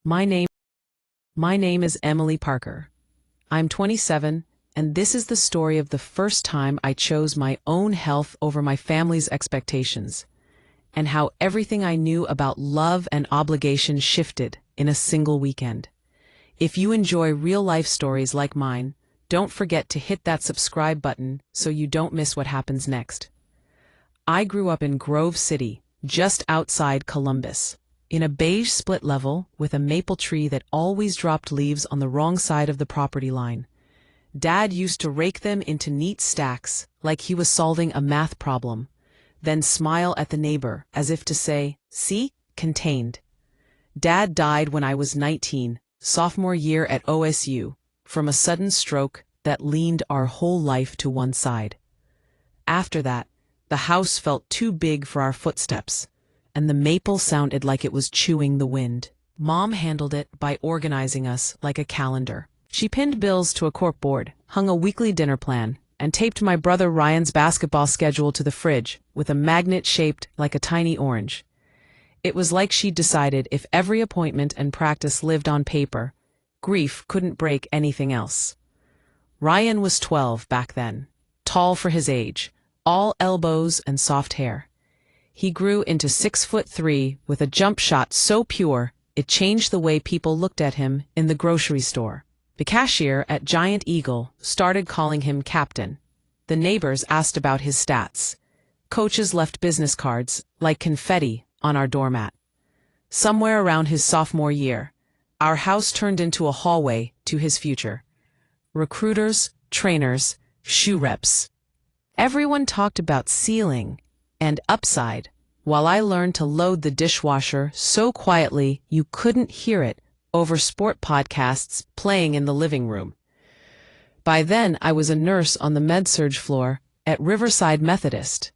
My name is Emily Parker. I'm 27, and this is the story of the first time I chose my own health over my family's expectations, and how everything I knew about love and obligation shifted in a single weekend. If you enjoy real-life stories like mine, don't forget to hit that subscribe button so you don't miss what happens next. I grew up in Grove City, just outside Columbus, in a beige split level with a maple tree that always dropped leaves on the wrong side of the property line. Dad used to rake them into neat stacks like he was solving a math problem, then smile at the neighbor as if to say, "See, contained." Dad died when I was 19, sophomore year at OSU, from a sudden stroke that leaned our whole life to one side. After that, the house felt too big for our footsteps, and the maple sounded like it was chewing the wind. Mom handled it by organizing us like a calendar. She pinned bills to a corkboard, hung a weekly dinner plan, and taped my brother Ryan's basketball schedule to the fridge with a magnet shaped like a tiny orange. It was like she'd decided if every appointment and practice lived on paper, grief couldn't break anything else. Ryan was 12 back then, tall for his age, all elbows and soft hair. He grew into 6'3" with a jump shot so pure it changed the way people looked at him in the grocery store. The cashier at Giant Eagle started calling him Captain. The neighbors asked about his stats. Coaches left business cards, like confetti, on our doormat. Somewhere around his sophomore year, our house turned into a hallway to his future. Recruiters, trainers, shoe reps. Everyone talked about ceiling and upside, while I learned to load the dishwasher so quietly you couldn't hear it over sport podcasts playing in the living room. By then, I was a nurse on the med-surg floor at Riverside Methodist,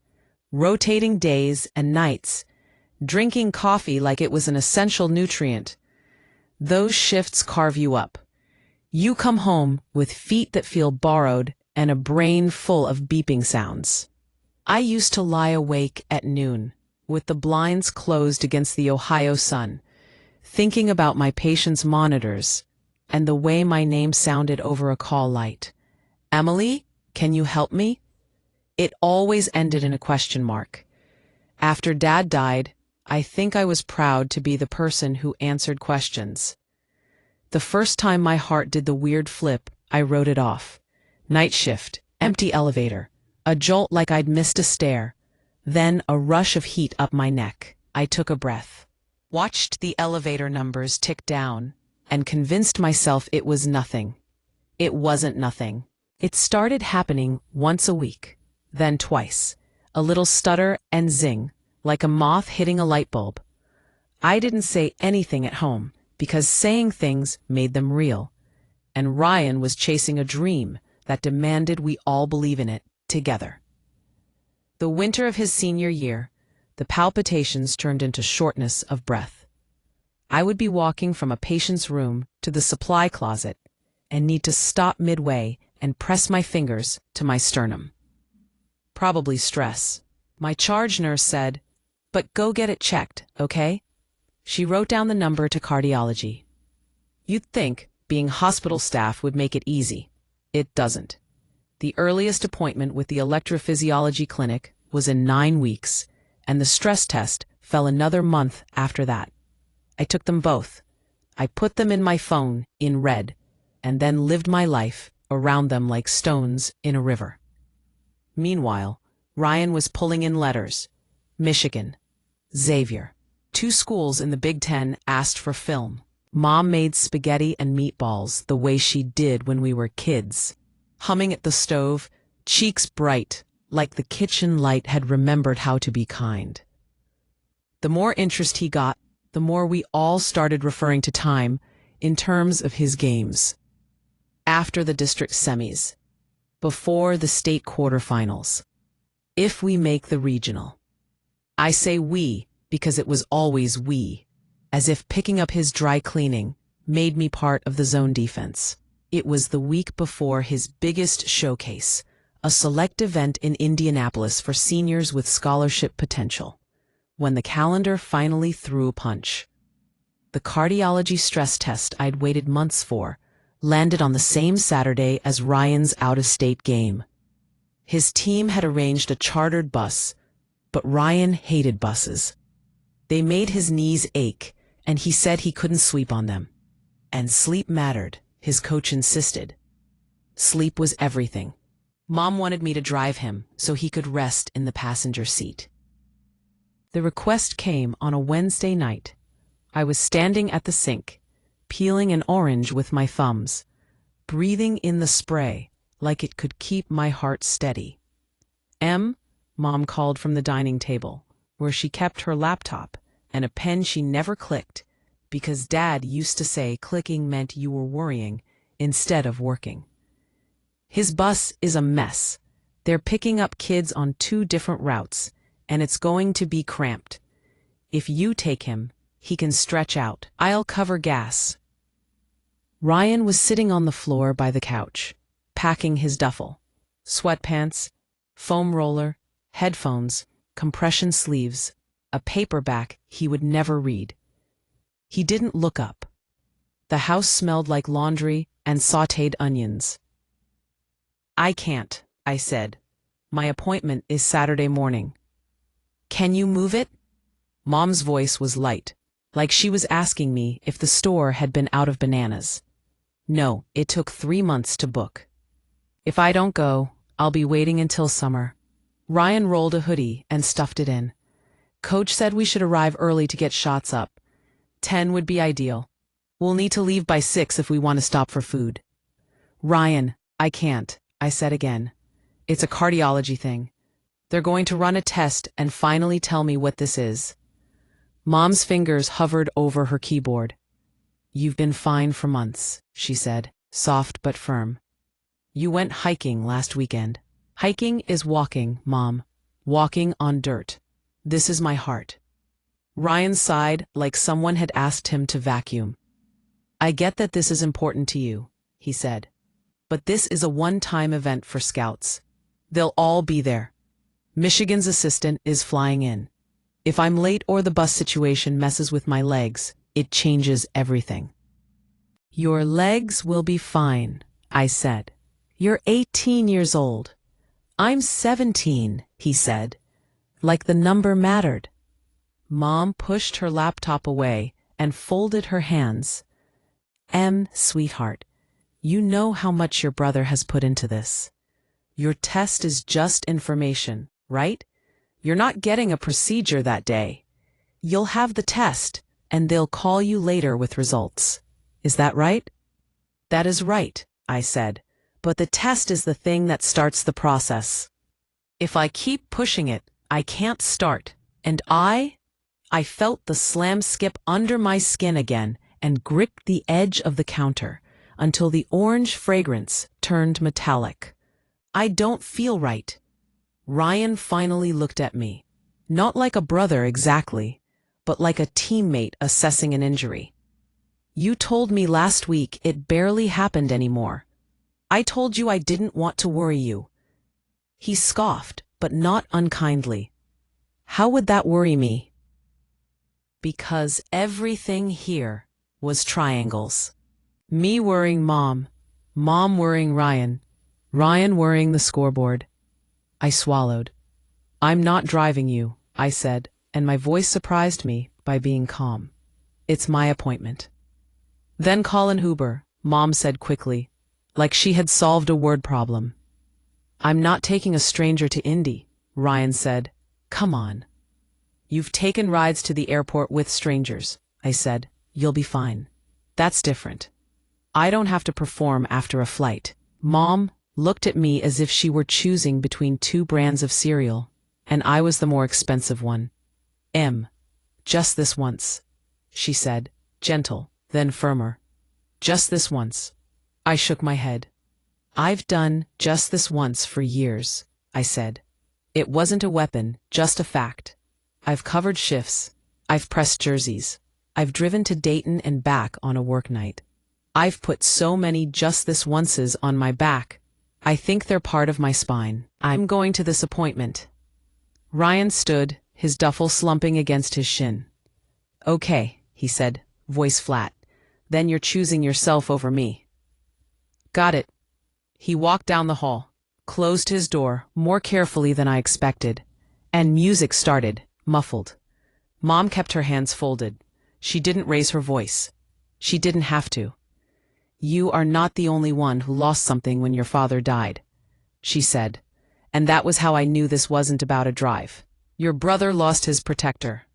rotating days and nights, drinking coffee like it was an essential nutrient. Those shifts carve you up. You come home with feet that feel borrowed and a brain full of beeping sounds. I used to lie awake at noon, with the blinds closed against the Ohio sun, thinking about my patient's monitors and the way my name sounded over a call light. "Emily, can you help me?" It always ended in a question mark. After Dad died, I think I was proud to be the person who answered questions. The first time my heart did the weird flip, I wrote it off. Night shift, empty elevator, a jolt like I'd missed a stair, then a rush of heat up my neck. I took a breath, watched the elevator numbers tick down, and convinced myself it was nothing. It wasn't nothing. It started happening once a week, then twice, a little stutter and zing, like a moth hitting a light bulb. I didn't say anything at home, because saying things made them real, and Ryan was chasing a dream that demanded we all believe in it together. The winter of his senior year, the palpitations turned into shortness of breath. I would be walking from a patient's room to the supply closet and need to stop midway and press my fingers to my sternum. Probably stress. My charge nurse said, "But go get it checked, okay?" She wrote down the number to cardiology. You'd think being hospital staff would make it easy. It doesn't. The earliest appointment with the electrophysiology clinic was in 9 weeks, and the stress test fell another month after that. I took them both. I put them in my phone in red, and then lived my life around them like stones in a river. Meanwhile, Ryan was pulling in letters. Michigan. Xavier. 2 schools in the Big Ten asked for film. Mom made spaghetti and meatballs the way she did when we were kids, humming at the stove, cheeks bright, like the kitchen light had remembered how to be kind. The more interest he got, the more we all started referring to time in terms of his games. After the district semis, before the state quarterfinals, if we make the regional. I say we because it was always we, as if picking up his dry cleaning made me part of the zone defense. It was the week before his biggest showcase, a select event in Indianapolis for seniors with scholarship potential, when the calendar finally threw a punch. The cardiology stress test I'd waited months for landed on the same Saturday as Ryan's out-of-state game. His team had arranged a chartered bus, but Ryan hated buses. They made his knees ache, and he said he couldn't sleep on them. And sleep mattered, his coach insisted. Sleep was everything. Mom wanted me to drive him so he could rest in the passenger seat. The request came on a Wednesday night. I was standing at the sink, peeling an orange with my thumbs, breathing in the spray like it could keep my heart steady. Mom called from the dining table, where she kept her laptop and a pen she never clicked, because Dad used to say clicking meant you were worrying instead of working. His bus is a mess. They're picking up kids on 2 different routes, and it's going to be cramped. If you take him, he can stretch out. I'll cover gas. Ryan was sitting on the floor by the couch, packing his duffel. Sweatpants, foam roller, headphones, compression sleeves, a paperback he would never read. He didn't look up. The house smelled like laundry and sautéed onions. "I can't," I said. "My appointment is Saturday morning." "Can you move it?" Mom's voice was light, like she was asking me if the store had been out of bananas. "No, it took 3 months to book. If I don't go, I'll be waiting until summer." Ryan rolled a hoodie and stuffed it in. "Coach said we should arrive early to get shots up. 10 would be ideal. We'll need to leave by 6 if we want to stop for food." "Ryan, I can't," I said again. "It's a cardiology thing. They're going to run a test and finally tell me what this is." Mom's fingers hovered over her keyboard. "You've been fine for months," she said, soft but firm. "You went hiking last weekend." "Hiking is walking, Mom. Walking on dirt. This is my heart." Ryan sighed like someone had asked him to vacuum. "I get that this is important to you," he said. "But this is a one-time event for Scouts. They'll all be there. Michigan's assistant is flying in. If I'm late or the bus situation messes with my legs, it changes everything." "Your legs will be fine," I said. "You're 18 years old." "I'm 17, he said, like the number mattered. Mom pushed her laptop away and folded her hands. Sweetheart, you know how much your brother has put into this. Your test is just information, right? You're not getting a procedure that day. You'll have the test, and they'll call you later with results. Is that right?" "That is right," I said, "but the test is the thing that starts the process. If I keep pushing it, I can't start." And I felt the slam skip under my skin again and gripped the edge of the counter until the orange fragrance turned metallic. "I don't feel right." Ryan finally looked at me, not like a brother exactly, but like a teammate assessing an injury. "You told me last week it barely happened anymore. I told you I didn't want to worry you." He scoffed, but not unkindly. "How would that worry me?" Because everything here was triangles. Me worrying Mom, Mom worrying Ryan, Ryan worrying the scoreboard. I swallowed. "I'm not driving you," I said, and my voice surprised me by being calm. "It's my appointment." "Then call an Uber," Mom said quickly, like she had solved a word problem. "I'm not taking a stranger to Indy," Ryan said. "Come on." "You've taken rides to the airport with strangers," I said. "You'll be fine." "That's different. I don't have to perform after a flight." Mom looked at me as if she were choosing between 2 brands of cereal, and I was the more expensive one. Just this once," she said, gentle, then firmer. "Just this once." I shook my head. "I've done just this once for years," I said. "It wasn't a weapon, just a fact. I've covered shifts. I've pressed jerseys. I've driven to Dayton and back on a work night. I've put so many just this onces on my back. I think they're part of my spine. I'm going to this appointment." Ryan stood, his duffel slumping against his shin. "Okay," he said, voice flat. Then you're choosing yourself over me. Got it. He walked down the hall, closed his door more carefully than I expected, and music started, muffled. Mom kept her hands folded. She didn't raise her voice. She didn't have to. You are not the only one who lost something when your father died, she said. And that was how I knew this wasn't about a drive. Your brother lost his protector.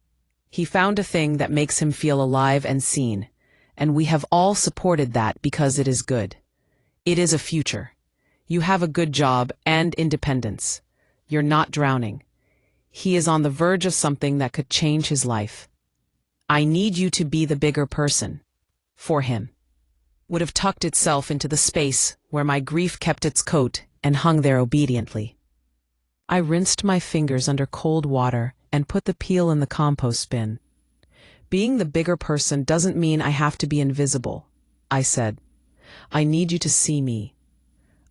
He found a thing that makes him feel alive and seen, and we have all supported that because it is good. It is a future. You have a good job and independence. You're not drowning. He is on the verge of something that could change his life. I need you to be the bigger person. For him. Would have tucked itself into the space where my grief kept its coat and hung there obediently. I rinsed my fingers under cold water and put the peel in the compost bin. Being the bigger person doesn't mean I have to be invisible, I said. I need you to see me.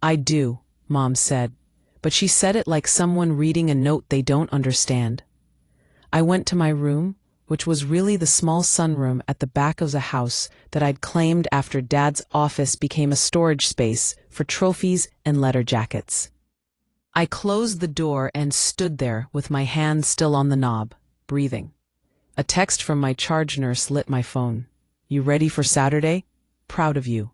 I do, Mom said, but she said it like someone reading a note they don't understand. I went to my room, which was really the small sunroom at the back of the house that I'd claimed after Dad's office became a storage space for trophies and letter jackets. I closed the door and stood there with my hand still on the knob, breathing. A text from my charge nurse lit my phone. You ready for Saturday? Proud of you.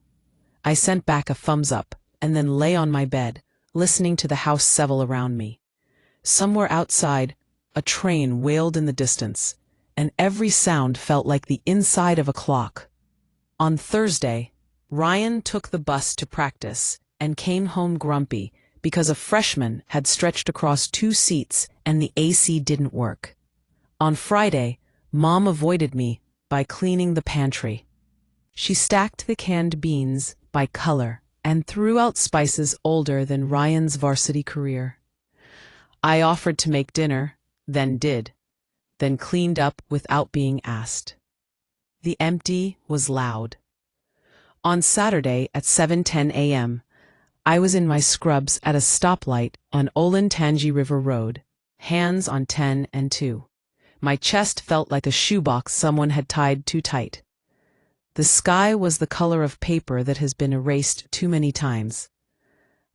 I sent back a thumbs up and then lay on my bed, listening to the house settle around me. Somewhere outside, a train wailed in the distance, and every sound felt like the inside of a clock. On Thursday, Ryan took the bus to practice and came home grumpy because a freshman had stretched across 2 seats and the AC didn't work. On Friday, Mom avoided me by cleaning the pantry. She stacked the canned beans by color and threw out spices older than Ryan's varsity career. I offered to make dinner, then did, then cleaned up without being asked. The empty was loud. On Saturday at 7:10 a.m., I was in my scrubs at a stoplight on Olentangy River Road, hands on 10 and 2. My chest felt like a shoebox someone had tied too tight. The sky was the color of paper that has been erased too many times.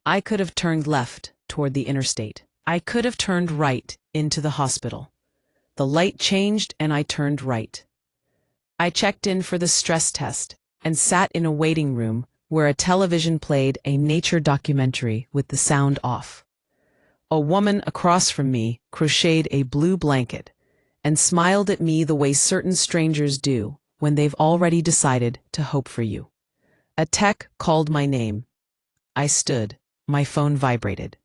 I could have turned left toward the interstate. I could have turned right into the hospital. The light changed and I turned right. I checked in for the stress test and sat in a waiting room where a television played a nature documentary with the sound off. A woman across from me crocheted a blue blanket and smiled at me the way certain strangers do when they've already decided to hope for you. A tech called my name. I stood. My phone vibrated.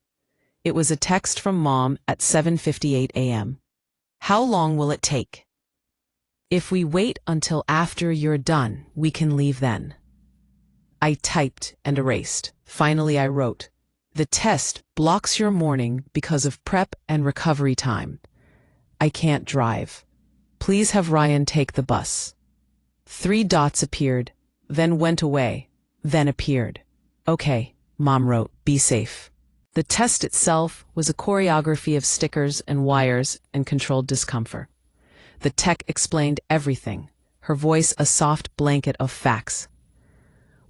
It was a text from Mom at 7:58 a.m. How long will it take? If we wait until after you're done, we can leave then. I typed and erased. Finally, I wrote, the test blocks your morning because of prep and recovery time. I can't drive. Please have Ryan take the bus. 3 dots appeared, then went away, then appeared. Okay, Mom wrote, be safe. The test itself was a choreography of stickers and wires and controlled discomfort. The tech explained everything, her voice a soft blanket of facts.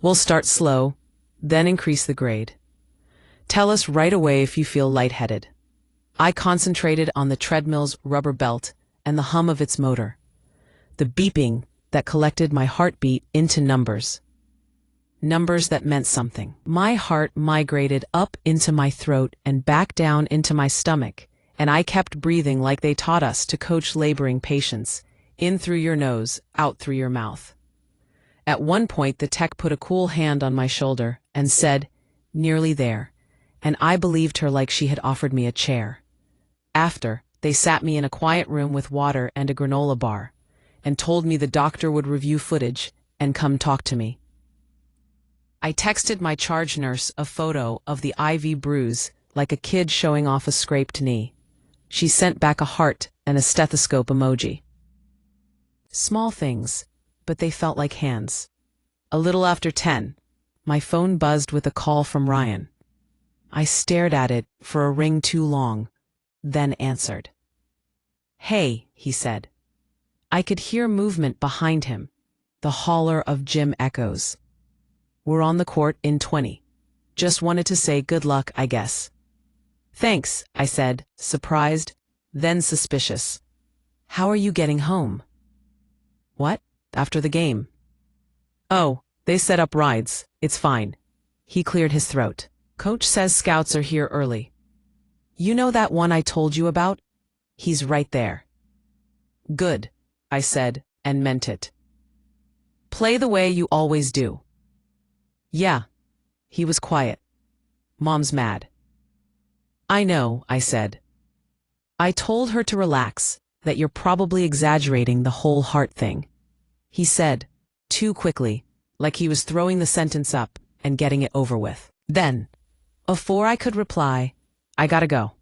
We'll start slow, then increase the grade. Tell us right away if you feel lightheaded. I concentrated on the treadmill's rubber belt and the hum of its motor, the beeping that collected my heartbeat into numbers. Numbers that meant something. My heart migrated up into my throat and back down into my stomach, and I kept breathing like they taught us to coach laboring patients, in through your nose, out through your mouth. At one point, the tech put a cool hand on my shoulder and said, nearly there, and I believed her like she had offered me a chair. After, they sat me in a quiet room with water and a granola bar, and told me the doctor would review footage and come talk to me. I texted my charge nurse a photo of the IV bruise, like a kid showing off a scraped knee. She sent back a heart and a stethoscope emoji. Small things, but they felt like hands. A little after 10, my phone buzzed with a call from Ryan. I stared at it for a ring too long, then answered. Hey, he said. I could hear movement behind him. the holler of gym echoes. "We're on the court in 20. Just wanted to say good luck, I guess." "Thanks," I said, surprised, then suspicious. "How are you getting home?" "What? After the game?" "Oh, they set up rides. It's fine." He cleared his throat. "Coach says scouts are here early. You know that one I told you about? He's right there." "Good," I said, and meant it. "Play the way you always do." "Yeah." He was quiet. "Mom's mad." "I know," I said. "I told her to relax, that you're probably exaggerating the whole heart thing." He said, too quickly, like he was throwing the sentence up and getting it over with. Then, before I could reply, "I gotta go."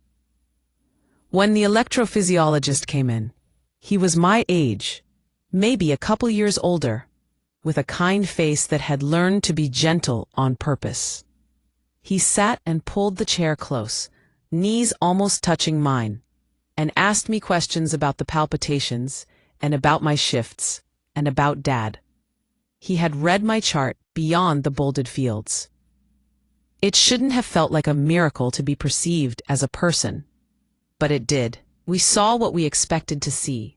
When the electrophysiologist came in, he was my age, maybe a couple years older, with a kind face that had learned to be gentle on purpose. He sat and pulled the chair close, knees almost touching mine, and asked me questions about the palpitations, and about my shifts, and about Dad. He had read my chart beyond the bolded fields. It shouldn't have felt like a miracle to be perceived as a person, but it did. "We saw what we expected to see,"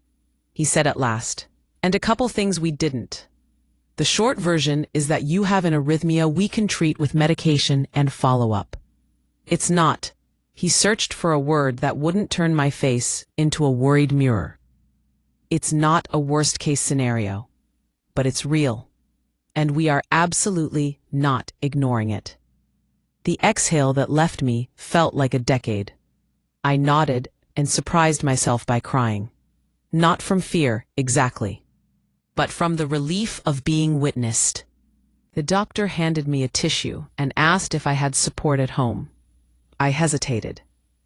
he said at last, "and a couple things we didn't. The short version is that you have an arrhythmia we can treat with medication and follow-up. It's not." He searched for a word that wouldn't turn my face into a worried mirror. "It's not a worst-case scenario, but it's real, and we are absolutely not ignoring it." The exhale that left me felt like a decade. I nodded and surprised myself by crying. Not from fear, exactly, but from the relief of being witnessed. The doctor handed me a tissue and asked if I had support at home. I hesitated.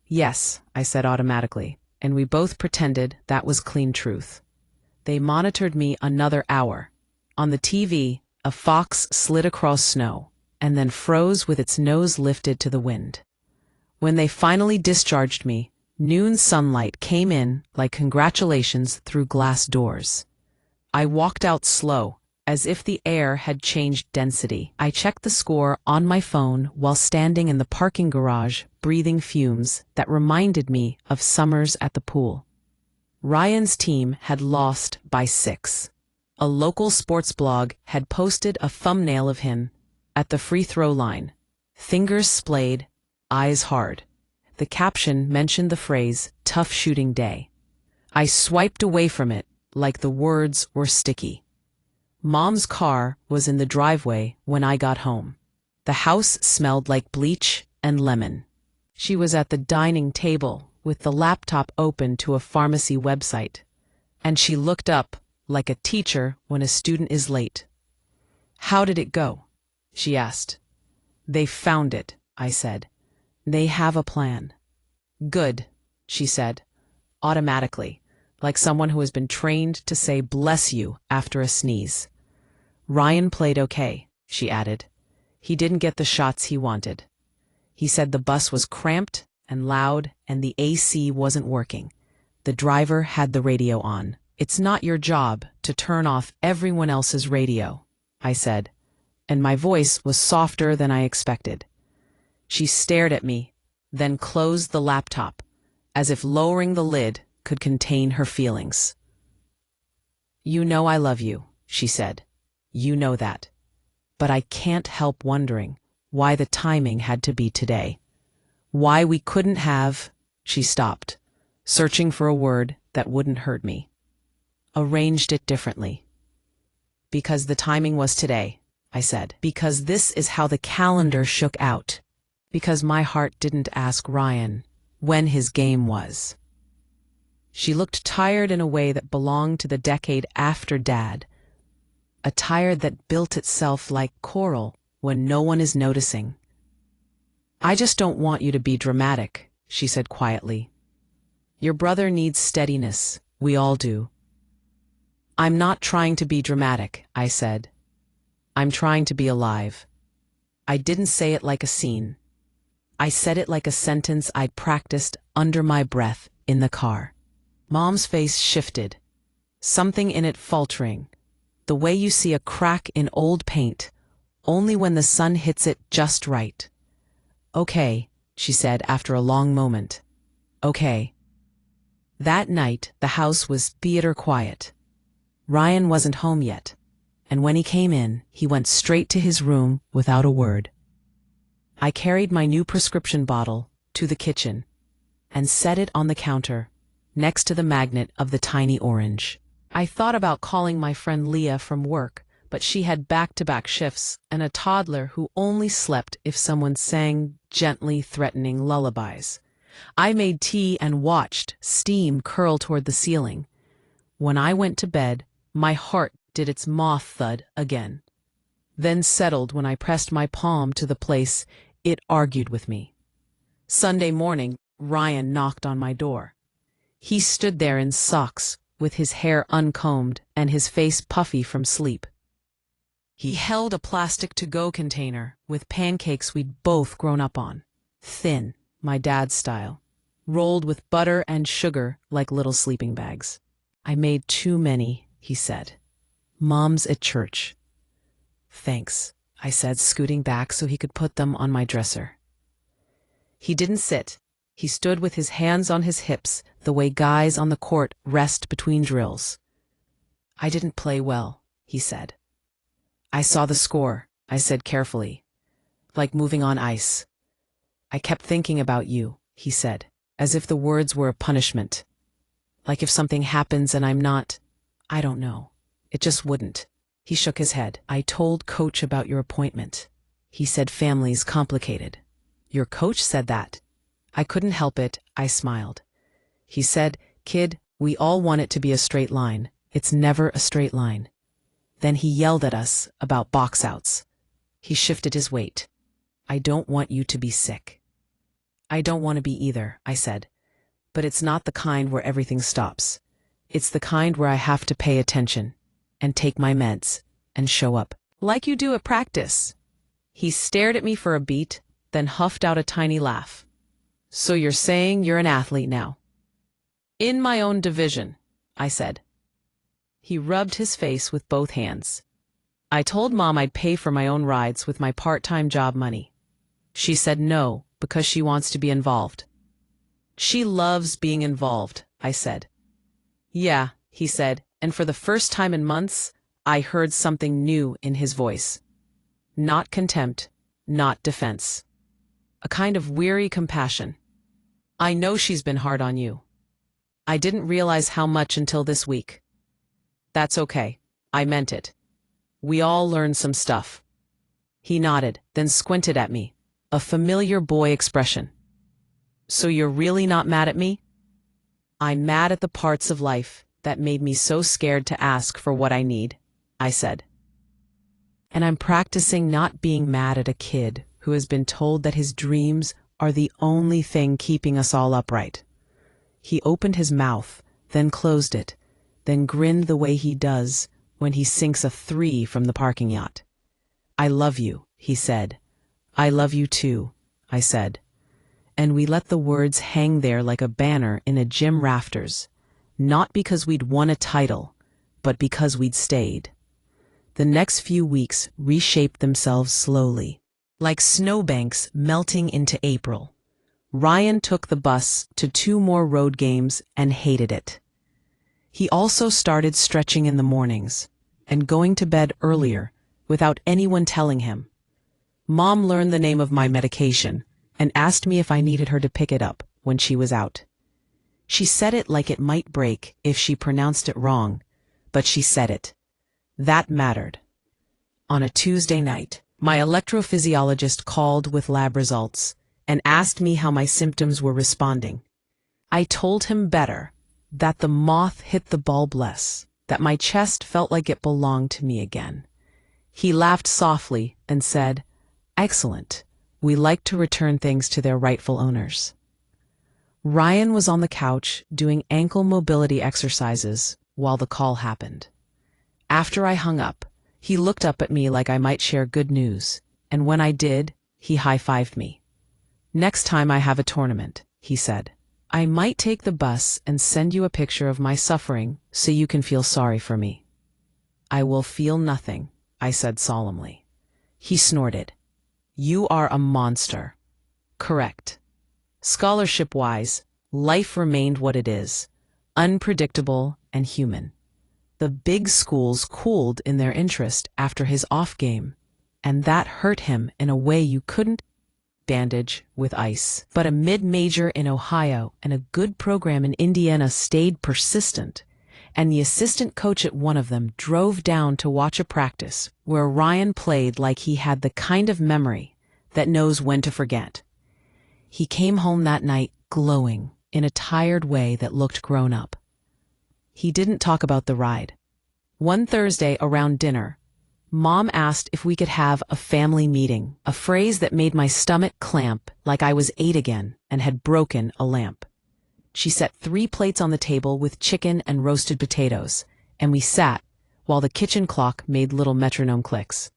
"Yes," I said automatically, and we both pretended that was clean truth. They monitored me another hour. On the TV, a fox slid across snow, and then froze with its nose lifted to the wind. When they finally discharged me, noon sunlight came in like congratulations through glass doors. I walked out slow, as if the air had changed density. I checked the score on my phone while standing in the parking garage, breathing fumes that reminded me of summers at the pool. Ryan's team had lost by 6. A local sports blog had posted a thumbnail of him at the free throw line, fingers splayed, eyes hard. The caption mentioned the phrase, "tough shooting day." I swiped away from it like the words were sticky. Mom's car was in the driveway when I got home. The house smelled like bleach and lemon. She was at the dining table with the laptop open to a pharmacy website, and she looked up like a teacher when a student is late. "How did it go?" she asked. "They found it," I said. "They have a plan." "Good," she said, automatically, like someone who has been trained to say "bless you" after a sneeze. "Ryan played okay," she added. "He didn't get the shots he wanted. He said the bus was cramped and loud and the AC wasn't working. The driver had the radio on." "It's not your job to turn off everyone else's radio," I said, and my voice was softer than I expected. She stared at me, then closed the laptop, as if lowering the lid could contain her feelings. "You know I love you," she said. "You know that. But I can't help wondering why the timing had to be today. Why we couldn't have—" She stopped, searching for a word that wouldn't hurt me. "Arranged it differently." "Because the timing was today," I said. "Because this is how the calendar shook out. Because my heart didn't ask Ryan when his game was." She looked tired in a way that belonged to the decade after Dad, a tired that built itself like coral when no one is noticing. "I just don't want you to be dramatic," she said quietly. "Your brother needs steadiness. We all do." "I'm not trying to be dramatic," I said. "I'm trying to be alive." I didn't say it like a scene. I said it like a sentence I'd practiced under my breath in the car. Mom's face shifted, something in it faltering, the way you see a crack in old paint, only when the sun hits it just right. Okay, she said after a long moment. Okay. That night, the house was theater quiet. Ryan wasn't home yet, and when he came in, he went straight to his room without a word. I carried my new prescription bottle to the kitchen and set it on the counter next to the magnet of the tiny orange. I thought about calling my friend Leah from work, but she had back-to-back shifts and a toddler who only slept if someone sang gently threatening lullabies. I made tea and watched steam curl toward the ceiling. When I went to bed, my heart did its moth thud again, then settled when I pressed my palm to the place it argued with me. Sunday morning, Ryan knocked on my door. He stood there in socks, with his hair uncombed and his face puffy from sleep. He held a plastic to-go container with pancakes we'd both grown up on. Thin, my dad's style, rolled with butter and sugar like little sleeping bags. I made too many, he said. Mom's at church. Thanks, I said, scooting back so he could put them on my dresser. He didn't sit. He stood with his hands on his hips, the way guys on the court rest between drills. I didn't play well, he said. I saw the score, I said carefully, like moving on ice. I kept thinking about you, he said, as if the words were a punishment. Like if something happens and I'm not, I don't know. It just wouldn't. He shook his head. I told Coach about your appointment. He said family's complicated. Your coach said that. I couldn't help it, I smiled. He said, kid, we all want it to be a straight line. It's never a straight line. Then he yelled at us about box outs. He shifted his weight. I don't want you to be sick. I don't want to be either, I said. But it's not the kind where everything stops. It's the kind where I have to pay attention and take my meds and show up. Like you do at practice. He stared at me for a beat, then huffed out a tiny laugh. So you're saying you're an athlete now? In my own division, I said. He rubbed his face with both hands. I told Mom I'd pay for my own rides with my part-time job money. She said no, because she wants to be involved. She loves being involved, I said. Yeah, he said, and for the first time in months, I heard something new in his voice. Not contempt, not defense. A kind of weary compassion. I know she's been hard on you. I didn't realize how much until this week. That's okay. I meant it. We all learned some stuff. He nodded, then squinted at me, a familiar boy expression. So you're really not mad at me? I'm mad at the parts of life that made me so scared to ask for what I need, I said. And I'm practicing not being mad at a kid who has been told that his dreams are the only thing keeping us all upright. He opened his mouth, then closed it, then grinned the way he does when he sinks a 3 from the parking yacht. I love you, he said. I love you too, I said. And we let the words hang there like a banner in a gym rafters, not because we'd won a title, but because we'd stayed. The next few weeks reshaped themselves slowly, like snowbanks melting into April. Ryan took the bus to 2 more road games and hated it. He also started stretching in the mornings and going to bed earlier without anyone telling him. Mom learned the name of my medication and asked me if I needed her to pick it up when she was out. She said it like it might break if she pronounced it wrong, but she said it. That mattered. On a Tuesday night, my electrophysiologist called with lab results and asked me how my symptoms were responding. I told him better, that the moth hit the bulb less, that my chest felt like it belonged to me again. He laughed softly and said, "Excellent. We like to return things to their rightful owners." Ryan was on the couch doing ankle mobility exercises while the call happened. After I hung up, he looked up at me like I might share good news, and when I did, he high-fived me. "Next time I have a tournament," he said, "I might take the bus and send you a picture of my suffering so you can feel sorry for me." I will feel nothing, I said solemnly. He snorted. You are a monster. Correct. Scholarship-wise, life remained what it is, unpredictable and human. The big schools cooled in their interest after his off game, and that hurt him in a way you couldn't bandage with ice. But a mid-major in Ohio and a good program in Indiana stayed persistent, and the assistant coach at one of them drove down to watch a practice where Ryan played like he had the kind of memory that knows when to forget. He came home that night glowing in a tired way that looked grown up. He didn't talk about the ride. One Thursday around dinner, Mom asked if we could have a family meeting, a phrase that made my stomach clamp like I was 8 again and had broken a lamp. She set 3 plates on the table with chicken and roasted potatoes, and we sat while the kitchen clock made little metronome clicks.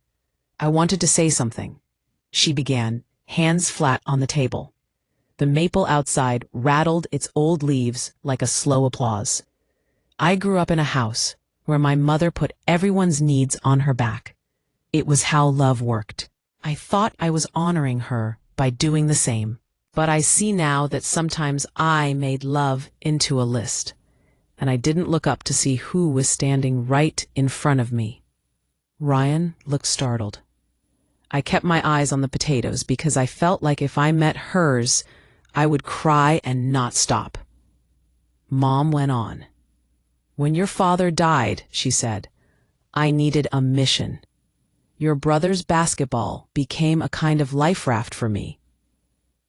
I wanted to say something, she began, hands flat on the table. The maple outside rattled its old leaves like a slow applause. I grew up in a house where my mother put everyone's needs on her back. It was how love worked. I thought I was honoring her by doing the same, but I see now that sometimes I made love into a list, and I didn't look up to see who was standing right in front of me. Ryan looked startled. I kept my eyes on the potatoes because I felt like if I met hers, I would cry and not stop. Mom went on. When your father died, she said, I needed a mission. Your brother's basketball became a kind of life raft for me.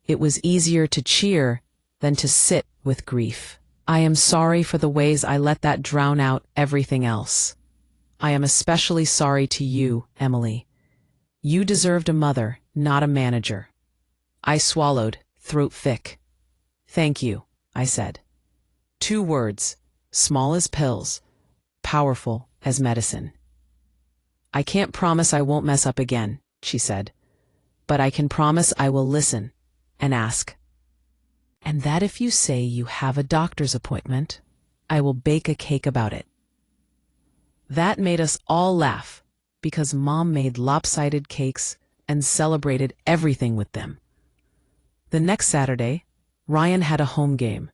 It was easier to cheer than to sit with grief. I am sorry for the ways I let that drown out everything else. I am especially sorry to you, Emily. You deserved a mother, not a manager. I swallowed, throat thick. Thank you, I said. 2 words, small as pills, powerful as medicine. I can't promise I won't mess up again, she said, but I can promise I will listen and ask. And that if you say you have a doctor's appointment, I will bake a cake about it. That made us all laugh because Mom made lopsided cakes and celebrated everything with them. The next Saturday, Ryan had a home game,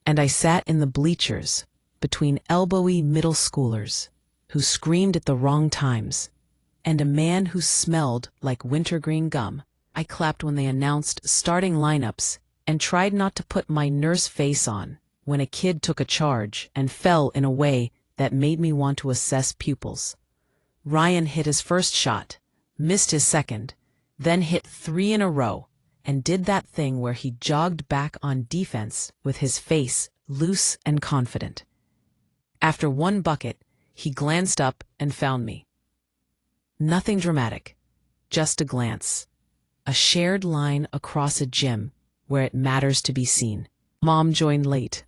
and I sat in the bleachers between elbowy middle schoolers who screamed at the wrong times, and a man who smelled like wintergreen gum. I clapped when they announced starting lineups and tried not to put my nurse face on when a kid took a charge and fell in a way that made me want to assess pupils. Ryan hit his first shot, missed his second, then hit 3 in a row, and did that thing where he jogged back on defense with his face loose and confident. After 1 bucket, he glanced up and found me. Nothing dramatic, just a glance. A shared line across a gym where it matters to be seen. Mom joined late,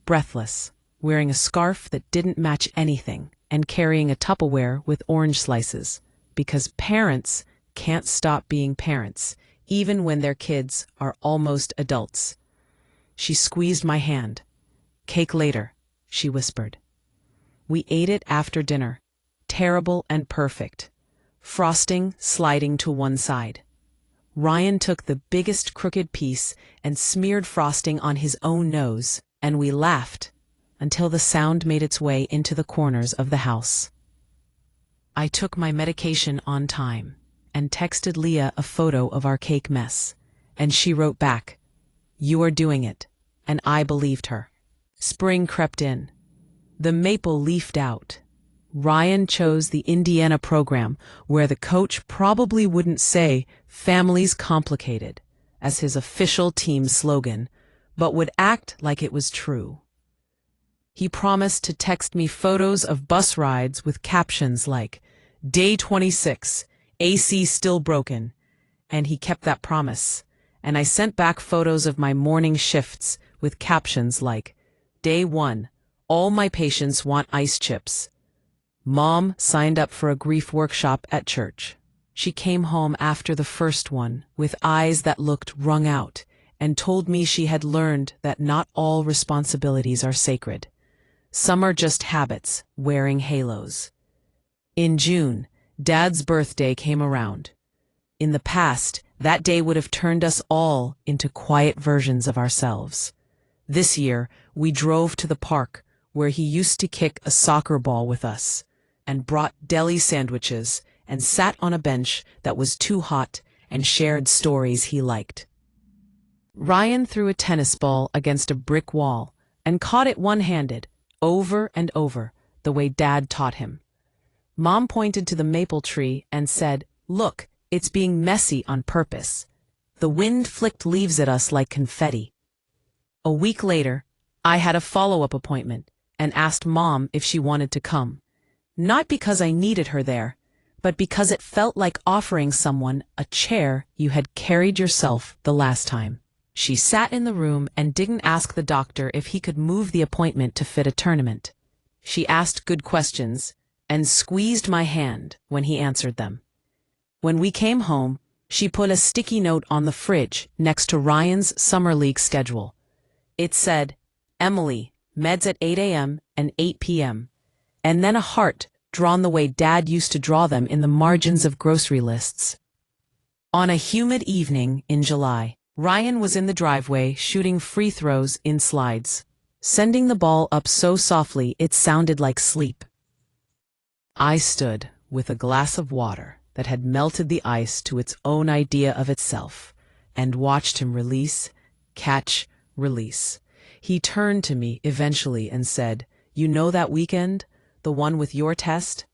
breathless, wearing a scarf that didn't match anything and carrying a Tupperware with orange slices, because parents can't stop being parents, even when their kids are almost adults. She squeezed my hand. Cake later, she whispered. We ate it after dinner, terrible and perfect, frosting sliding to one side. Ryan took the biggest crooked piece and smeared frosting on his own nose, and we laughed until the sound made its way into the corners of the house. I took my medication on time and texted Leah a photo of our cake mess, and she wrote back, "You are doing it," and I believed her. Spring crept in. The maple leafed out. Ryan chose the Indiana program, where the coach probably wouldn't say "family's complicated" as his official team slogan, but would act like it was true. He promised to text me photos of bus rides with captions like, "Day 26, AC still broken," and he kept that promise. And I sent back photos of my morning shifts with captions like, "Day 1, all my patients want ice chips." Mom signed up for a grief workshop at church. She came home after the first one with eyes that looked wrung out and told me she had learned that not all responsibilities are sacred. Some are just habits wearing halos. In June, Dad's birthday came around. In the past, that day would have turned us all into quiet versions of ourselves. This year, we drove to the park where he used to kick a soccer ball with us, and brought deli sandwiches and sat on a bench that was too hot and shared stories he liked. Ryan threw a tennis ball against a brick wall and caught it one-handed, over and over, the way Dad taught him. Mom pointed to the maple tree and said, "Look, it's being messy on purpose." The wind flicked leaves at us like confetti. A week later, I had a follow-up appointment and asked Mom if she wanted to come. Not because I needed her there, but because it felt like offering someone a chair you had carried yourself the last time. She sat in the room and didn't ask the doctor if he could move the appointment to fit a tournament. She asked good questions and squeezed my hand when he answered them. When we came home, she put a sticky note on the fridge next to Ryan's summer league schedule. It said, "Emily, meds at 8 a.m. and 8 p.m., and then a heart drawn the way Dad used to draw them in the margins of grocery lists. On a humid evening in July, Ryan was in the driveway shooting free throws in slides, sending the ball up so softly it sounded like sleep. I stood with a glass of water that had melted the ice to its own idea of itself, and watched him release, catch, release. He turned to me eventually and said, "You know that weekend? The one with your test?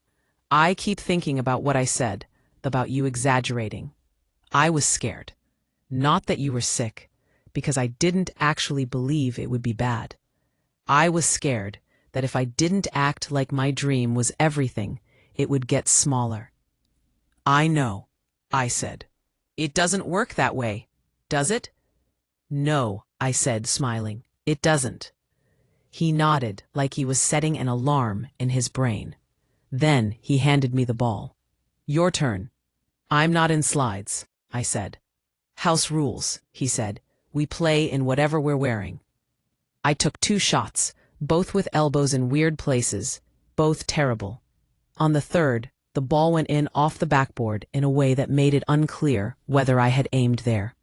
I keep thinking about what I said, about you exaggerating. I was scared. Not that you were sick, because I didn't actually believe it would be bad. I was scared that if I didn't act like my dream was everything, it would get smaller." "I know," I said. "It doesn't work that way, does it?" "No," I said, smiling. "It doesn't." He nodded like he was setting an alarm in his brain. Then he handed me the ball. "Your turn." "I'm not in slides," I said. "House rules," he said. "We play in whatever we're wearing." I took 2 shots, both with elbows in weird places, both terrible. On the third, the ball went in off the backboard in a way that made it unclear whether I had aimed there.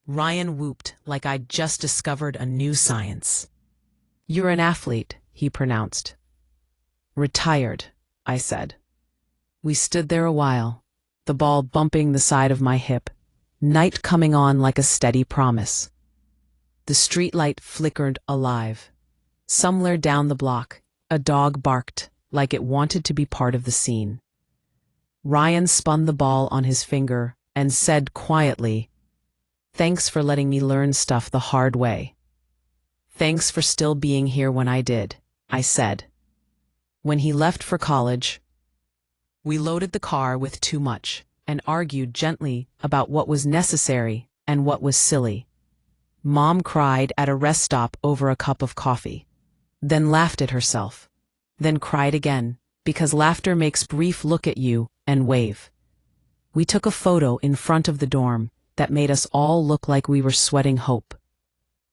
Ryan whooped like I'd just discovered a new science. "You're an athlete," he pronounced. "Retired," I said. We stood there a while, the ball bumping the side of my hip, night coming on like a steady promise. The streetlight flickered alive. Somewhere down the block, a dog barked like it wanted to be part of the scene. Ryan spun the ball on his finger and said quietly, "Thanks for letting me learn stuff the hard way." "Thanks for still being here when I did," I said. When he left for college, we loaded the car with too much and argued gently about what was necessary and what was silly. Mom cried at a rest stop over a cup of coffee, then laughed at herself, then cried again, because laughter makes brief look at you and wave. We took a photo in front of the dorm that made us all look like we were sweating hope.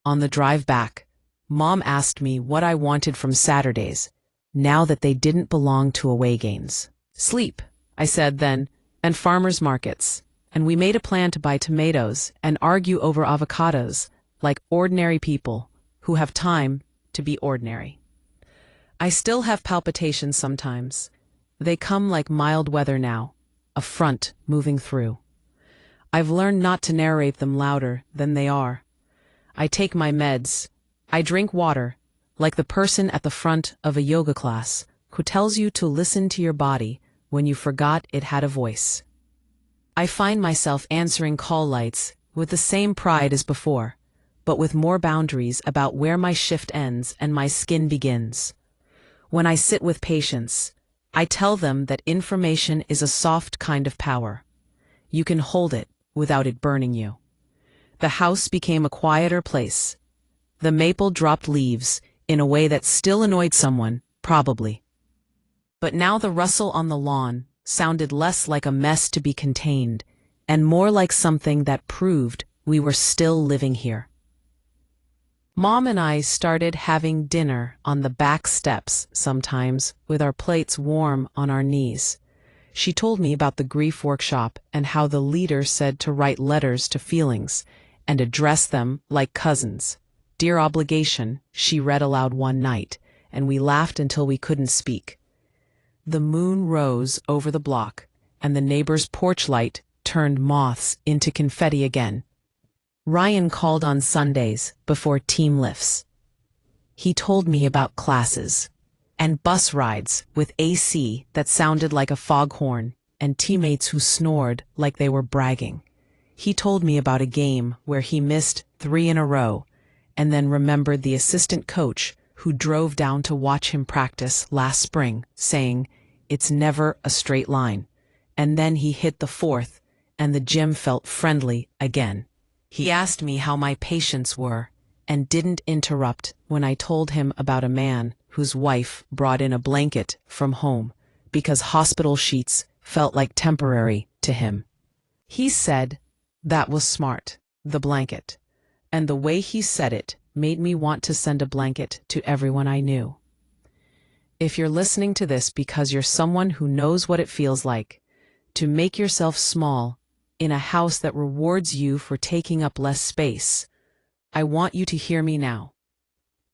On the drive back, Mom asked me what I wanted from Saturdays, now that they didn't belong to away games. "Sleep," I said then, "and farmers markets." And we made a plan to buy tomatoes and argue over avocados, like ordinary people who have time to be ordinary. I still have palpitations sometimes. They come like mild weather now, a front moving through. I've learned not to narrate them louder than they are. I take my meds. I drink water, like the person at the front of a yoga class who tells you to listen to your body when you forgot it had a voice. I find myself answering call lights with the same pride as before, but with more boundaries about where my shift ends and my skin begins. When I sit with patients, I tell them that information is a soft kind of power. You can hold it without it burning you. The house became a quieter place. The maple dropped leaves in a way that still annoyed someone, probably. But now the rustle on the lawn sounded less like a mess to be contained and more like something that proved we were still living here. Mom and I started having dinner on the back steps sometimes, with our plates warm on our knees. She told me about the grief workshop and how the leader said to write letters to feelings and address them like cousins. Dear Obligation, she read aloud one night, and we laughed until we couldn't speak. The moon rose over the block, and the neighbor's porch light turned moths into confetti again. Ryan called on Sundays before team lifts. He told me about classes and bus rides with AC that sounded like a foghorn and teammates who snored like they were bragging. He told me about a game where he missed 3 in a row and then remembered the assistant coach who drove down to watch him practice last spring, saying, "It's never a straight line." And then he hit the 4th, and the gym felt friendly again. He asked me how my patients were and didn't interrupt when I told him about a man whose wife brought in a blanket from home because hospital sheets felt like temporary to him. He said that was smart, the blanket, and the way he said it made me want to send a blanket to everyone I knew. If you're listening to this because you're someone who knows what it feels like to make yourself small in a house that rewards you for taking up less space, I want you to hear me now.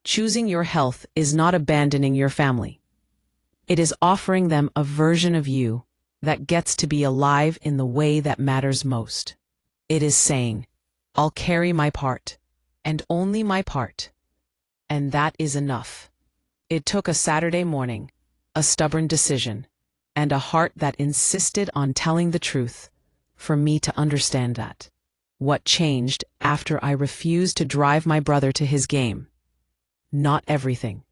Choosing your health is not abandoning your family. It is offering them a version of you that gets to be alive in the way that matters most. It is saying, "I'll carry my part, and only my part, and that is enough." It took a Saturday morning, a stubborn decision, and a heart that insisted on telling the truth for me to understand that. What changed after I refused to drive my brother to his game? Not everything.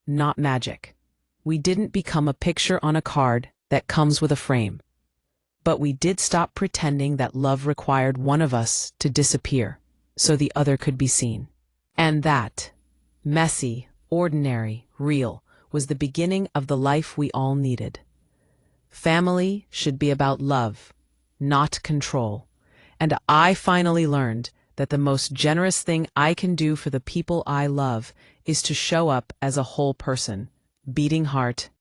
Not magic. We didn't become a picture on a card that comes with a frame. But we did stop pretending that love required one of us to disappear so the other could be seen. And that, messy, ordinary, real, was the beginning of the life we all needed. Family should be about love, not control. And I finally learned that the most generous thing I can do for the people I love is to show up as a whole person, beating heart